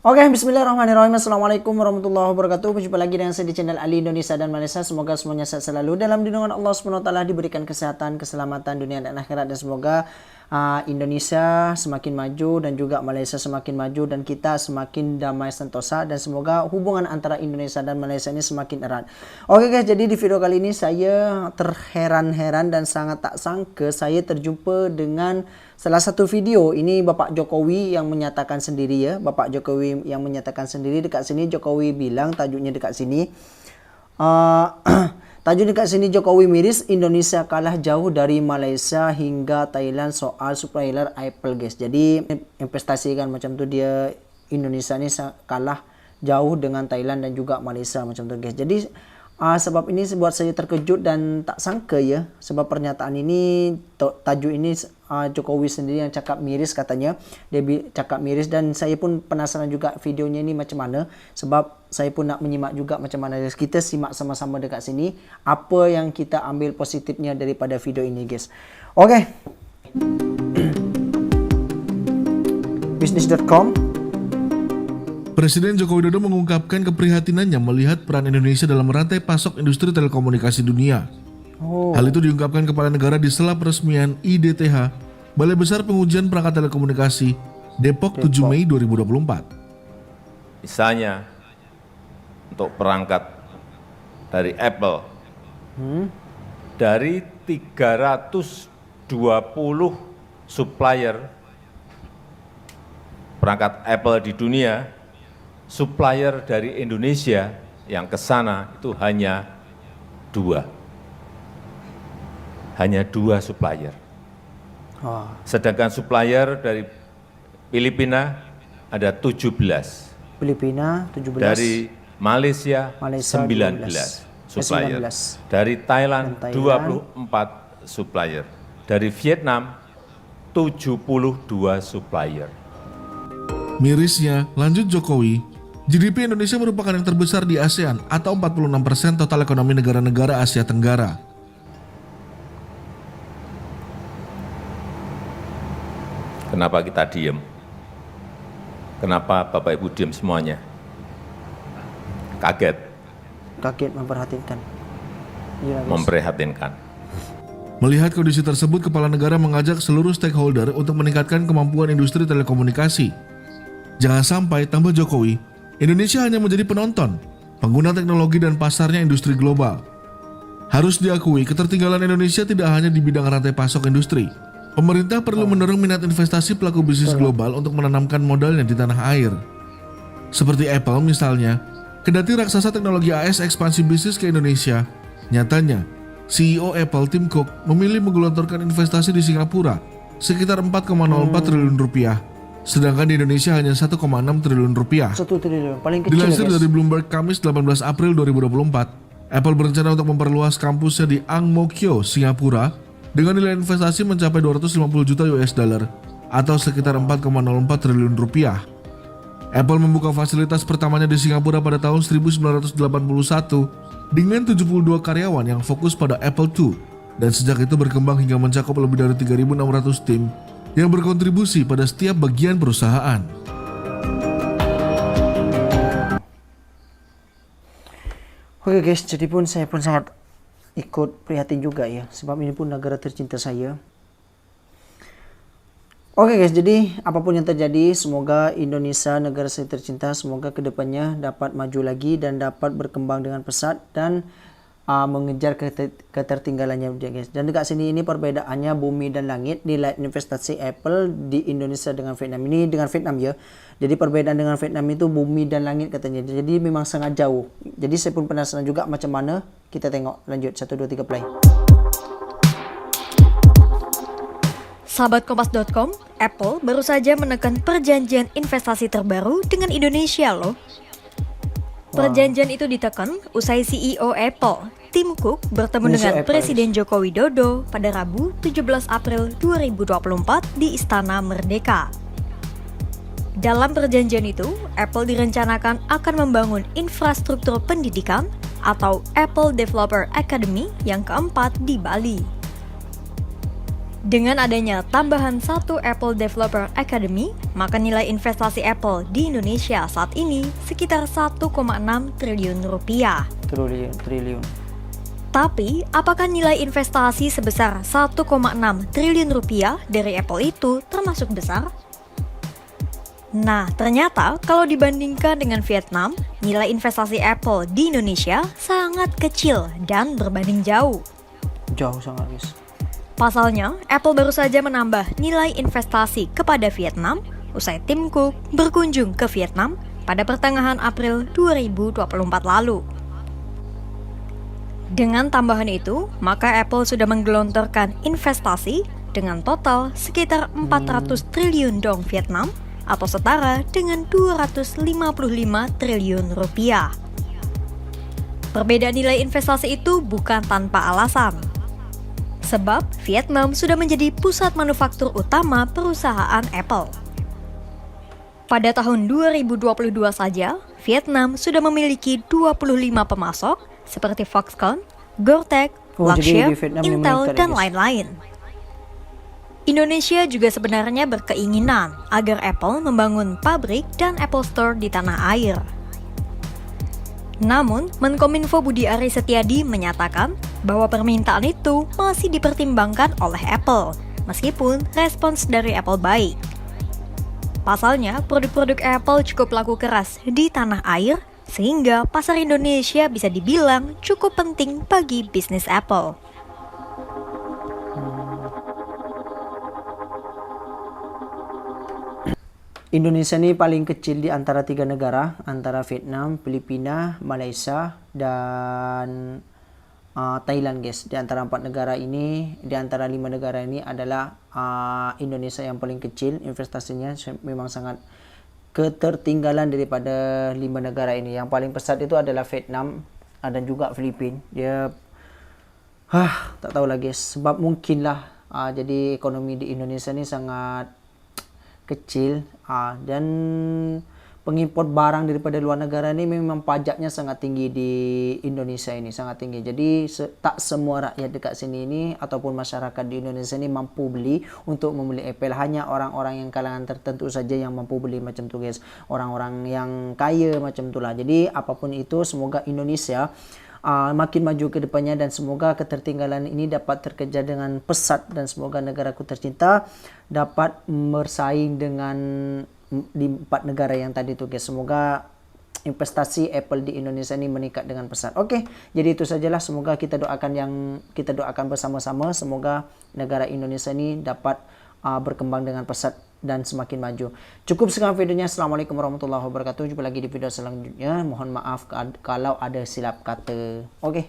Oke, bismillahirrahmanirrahim. Assalamualaikum warahmatullahi wabarakatuh. Berjumpa lagi dengan saya di channel Ali Indonesia dan Malaysia. Semoga semuanya sehat selalu dalam lindungan Allah SWT, diberikan kesehatan, keselamatan dunia dan akhirat, dan semoga Indonesia semakin maju dan juga Malaysia semakin maju dan kita semakin damai sentosa, dan semoga hubungan antara Indonesia dan Malaysia ini semakin erat. Oke guys, jadi di video kali ini saya terheran-heran dan sangat tak sangka saya terjumpa dengan salah satu video. Ini Bapak Jokowi yang menyatakan sendiri ya. Bapak Jokowi yang menyatakan sendiri dekat sini. Jokowi bilang tajuknya dekat sini. Tajuk dekat sini, Jokowi miris Indonesia kalah jauh dari Malaysia hingga Thailand soal supplier Apple guys. Jadi investasi kan macam tu, dia Indonesia ni kalah jauh dengan Thailand dan juga Malaysia macam tu guys. Jadi sebab ini buat saya terkejut dan tak sangka ya. Sebab pernyataan ini, tajuk ini Jokowi sendiri yang cakap miris katanya. Dia cakap miris dan saya pun penasaran juga videonya ini macam mana. Sebab saya pun nak menyimak juga macam mana. Kita simak sama-sama dekat sini apa yang kita ambil positifnya daripada video ini guys. Oke. Business.com. Presiden Joko Widodo mengungkapkan keprihatinannya melihat peran Indonesia dalam rantai pasok industri telekomunikasi dunia. Hal itu diungkapkan Kepala Negara di sela peresmian IDTH, Balai Besar Pengujian Perangkat Telekomunikasi, Depok 7 Mei 2024. Misalnya, untuk perangkat dari Apple, dari 320 supplier perangkat Apple di dunia, supplier dari Indonesia yang ke sana itu hanya 2. Hanya 2 supplier. Sedangkan supplier dari Filipina ada 17. Filipina 17. Dari Malaysia 19 supplier. Dari Thailand 24 supplier. Dari Vietnam 72 supplier. Mirisnya, lanjut Jokowi, GDP Indonesia merupakan yang terbesar di ASEAN atau 46% total ekonomi negara-negara Asia Tenggara. Kenapa kita diem? Kenapa Bapak Ibu diem semuanya? Kaget? Kaget, memperhatinkan. Ya, memprihatinkan. Melihat kondisi tersebut, Kepala Negara mengajak seluruh stakeholder untuk meningkatkan kemampuan industri telekomunikasi. Jangan sampai, tambah Jokowi, Indonesia hanya menjadi penonton, pengguna teknologi dan pasarnya industri global. Harus diakui, ketertinggalan Indonesia tidak hanya di bidang rantai pasok industri. Pemerintah perlu mendorong minat investasi pelaku bisnis global untuk menanamkan modalnya di tanah air. Seperti Apple misalnya, kendati raksasa teknologi AS ekspansi bisnis ke Indonesia, nyatanya CEO Apple Tim Cook memilih menggelontorkan investasi di Singapura sekitar 4,04 triliun rupiah, sedangkan di Indonesia hanya 1,6 triliun rupiah. 1 triliun, paling kecil. Dilansir dari Bloomberg Kamis 18 April 2024, Apple berencana untuk memperluas kampusnya di Ang Mo Kio, Singapura, dengan nilai investasi mencapai 250 juta US dollar atau sekitar 4,04 triliun rupiah. Apple membuka fasilitas pertamanya di Singapura pada tahun 1981 dengan 72 karyawan yang fokus pada Apple II, dan sejak itu berkembang hingga mencakup lebih dari 3.600 tim yang berkontribusi pada setiap bagian perusahaan. Oke guys, jadi saya pun sangat ikut prihatin juga ya, sebab ini pun negara tercinta saya. Oke guys, jadi apapun yang terjadi, semoga Indonesia, negara saya tercinta, semoga kedepannya dapat maju lagi dan dapat berkembang dengan pesat dan mengejar ketertinggalannya guys. Dan dekat sini ini perbedaannya bumi dan langit nilai investasi Apple di Indonesia dengan Vietnam. Ini dengan Vietnam ya. Jadi perbedaan dengan Vietnam itu bumi dan langit katanya. Jadi memang sangat jauh. Jadi saya pun penasaran juga macam mana. Kita tengok lanjut 1 2 3 play. Sahabat Kompas.com, Apple baru saja menekan perjanjian investasi terbaru dengan Indonesia loh. Perjanjian itu ditekan usai CEO Apple, Tim Cook, bertemu dengan Presiden Joko Widodo pada Rabu 17 April 2024 di Istana Merdeka. Dalam perjanjian itu, Apple direncanakan akan membangun infrastruktur pendidikan atau Apple Developer Academy yang keempat di Bali. Dengan adanya tambahan satu Apple Developer Academy, maka nilai investasi Apple di Indonesia saat ini sekitar 1,6 triliun rupiah. Triliun. Tapi, apakah nilai investasi sebesar 1,6 triliun rupiah dari Apple itu termasuk besar? Nah, ternyata kalau dibandingkan dengan Vietnam, nilai investasi Apple di Indonesia sangat kecil dan berbanding jauh. Jauh sangat, guys. Pasalnya, Apple baru saja menambah nilai investasi kepada Vietnam usai Tim Cook berkunjung ke Vietnam pada pertengahan April 2024 lalu. Dengan tambahan itu, maka Apple sudah menggelontorkan investasi dengan total sekitar 400 triliun dong Vietnam atau setara dengan 255 triliun rupiah. Perbedaan nilai investasi itu bukan tanpa alasan. Sebab Vietnam sudah menjadi pusat manufaktur utama perusahaan Apple. Pada tahun 2022 saja, Vietnam sudah memiliki 25 pemasok seperti Foxconn, Goertek, jadi Luxshare, di Vietnam Intel, meningkat, dan guys. lain-lain. Indonesia juga sebenarnya berkeinginan agar Apple membangun pabrik dan Apple Store di tanah air. Namun, Menkominfo Budi Ari Setiadi menyatakan bahwa permintaan itu masih dipertimbangkan oleh Apple, meskipun respons dari Apple baik. Pasalnya, produk-produk Apple cukup laku keras di tanah air, sehingga pasar Indonesia bisa dibilang cukup penting bagi bisnis Apple. Indonesia ini paling kecil di antara 3 negara, antara Vietnam, Filipina, Malaysia, dan Thailand, guys. Di antara 4 negara ini, di antara 5 negara ini adalah Indonesia yang paling kecil. Investasinya memang sangat ketertinggalan daripada 5 negara ini. Yang paling pesat itu adalah Vietnam dan juga Filipina. Dia tak tahu lah, guys. Sebab mungkinlah jadi ekonomi di Indonesia ini sangat kecil dan pengimpor barang daripada luar negara ini memang pajaknya sangat tinggi di Indonesia ini, sangat tinggi. Jadi tak semua rakyat dekat sini ini ataupun masyarakat di Indonesia ini mampu beli untuk membeli Apple. Hanya orang-orang yang kalangan tertentu saja yang mampu beli macam tu, guys. Orang-orang yang kaya macam tu lah. Jadi apapun itu, semoga Indonesia makin maju ke depannya dan semoga ketertinggalan ini dapat terkejar dengan pesat dan semoga negaraku tercinta dapat bersaing dengan di 4 negara yang tadi tu, guys. Semoga investasi Apple di Indonesia ini meningkat dengan pesat. Oke, jadi itu sajalah. Semoga kita doakan bersama-sama semoga negara Indonesia ini dapat berkembang dengan pesat dan semakin maju. Cukup sekian videonya. Assalamualaikum warahmatullahi wabarakatuh. Jumpa lagi di video selanjutnya. Mohon maaf kalau ada silap kata. Oke.